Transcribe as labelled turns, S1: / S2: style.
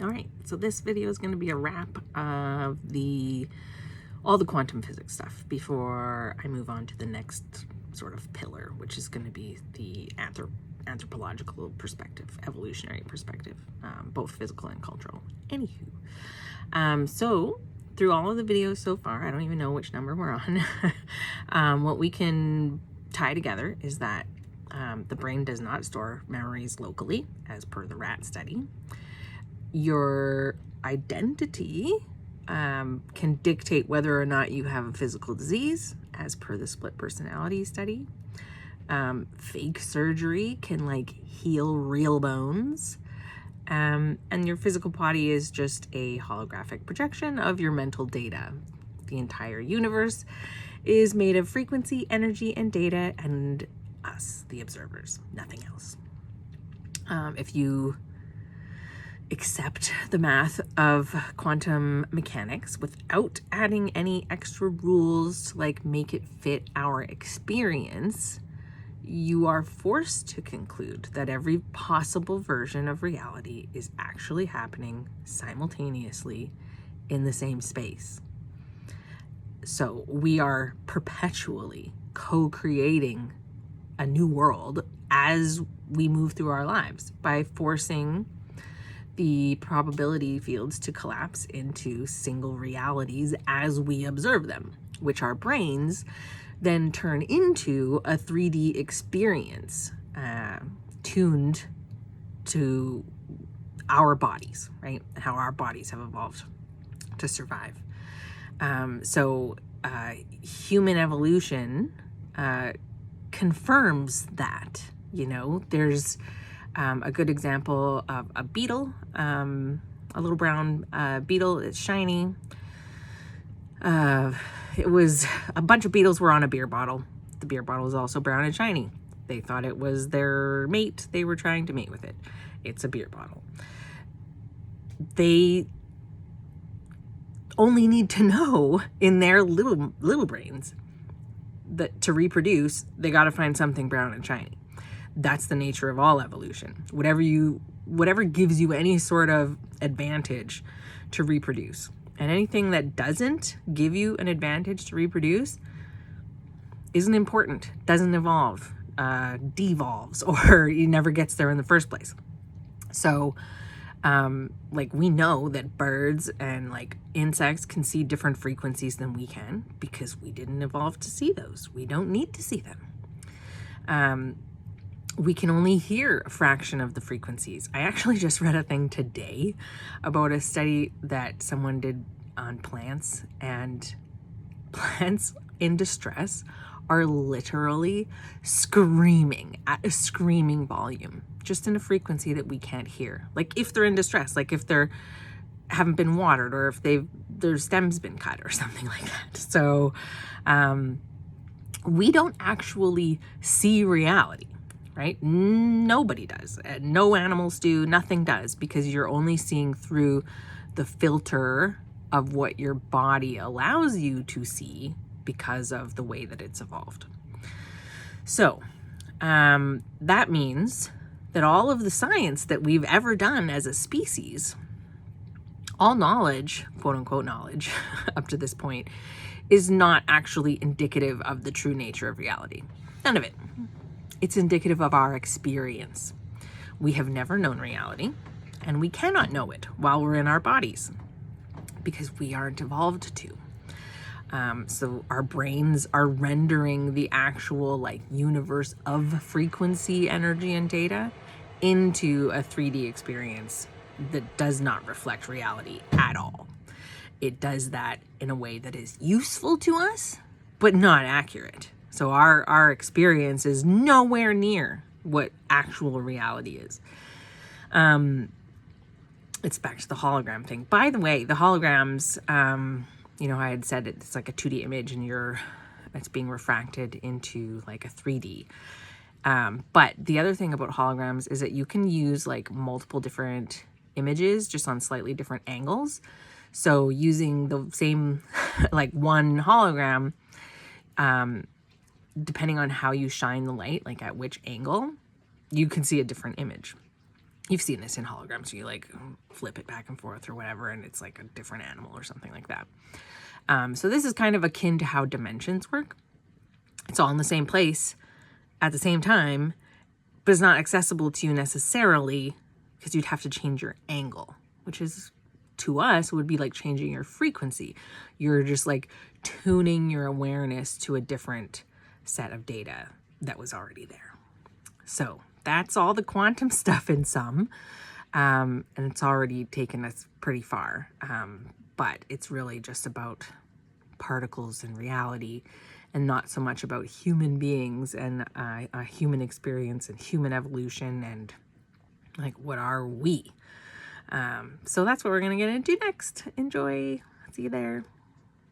S1: All right, so this video is going to be a wrap of all the quantum physics stuff before I move on to the next sort of pillar, which is going to be the anthropological perspective, evolutionary perspective, both physical and cultural. Anywho, so through all of the videos so far, I don't even know which number we're on, what we can tie together is that the brain does not store memories locally, as per the rat study. Your identity can dictate whether or not you have a physical disease, as per the split personality study. Fake surgery can like heal real bones. And your physical body is just a holographic projection of your mental data. The entire universe is made of frequency, energy, and data, and us, the observers, nothing else. If you accept the math of quantum mechanics without adding any extra rules to like make it fit our experience, you are forced to conclude that every possible version of reality is actually happening simultaneously in the same space. So we are perpetually co-creating a new world as we move through our lives by forcing the probability fields to collapse into single realities as we observe them, which our brains then turn into a 3D experience tuned to our bodies, right? How our bodies have evolved to survive. So human evolution confirms that, there's a good example of a beetle, a little brown beetle. It's shiny. It was a bunch of beetles were on a beer bottle. The beer bottle is also brown and shiny. They thought it was their mate. They were trying to mate with it. It's a beer bottle. They only need to know in their little brains that to reproduce, they got to find something brown and shiny. That's the nature of all evolution. Whatever gives you any sort of advantage to reproduce. And anything that doesn't give you an advantage to reproduce isn't important, doesn't evolve, devolves, or it never gets there in the first place. So, we know that birds and insects can see different frequencies than we can because we didn't evolve to see those. We don't need to see them. We can only hear a fraction of the frequencies. I actually just read a thing today about a study that someone did on plants, and plants in distress are literally screaming at a screaming volume, just in a frequency that we can't hear. Like if they're in distress, like if they're haven't been watered, or if their stem's been cut or something like that. So we don't actually see reality. Right? Nobody does. No animals do. Nothing does, because you're only seeing through the filter of what your body allows you to see because of the way that it's evolved. So that means that all of the science that we've ever done as a species, all knowledge, quote unquote knowledge, up to this point, is not actually indicative of the true nature of reality. None of it. It's indicative of our experience. We have never known reality, and we cannot know it while we're in our bodies because we aren't evolved to. So our brains are rendering the actual universe of frequency, energy, and data into a 3D experience that does not reflect reality at all. It does that in a way that is useful to us, but not accurate. So our experience is nowhere near what actual reality is. It's back to the hologram thing. By the way, the holograms, I had said it's like a 2D image and it's being refracted into like a 3D. But the other thing about holograms is that you can use multiple different images just on slightly different angles. So using the same one hologram, depending on how you shine the light, at which angle, you can see a different image. You've seen this in holograms. You like flip it back and forth or whatever, and it's like a different animal or something like that. So this is kind of akin to how dimensions work. It's all in the same place at the same time, but it's not accessible to you necessarily because you'd have to change your angle, which is, to us, would be like changing your frequency. You're just like tuning your awareness to a different set of data that was already there. So that's all the quantum stuff in sum. And it's already taken us pretty far. But it's really just about particles and reality, and not so much about human beings and a human experience and human evolution and like, what are we? So that's what we're going to get into next. Enjoy. See you there.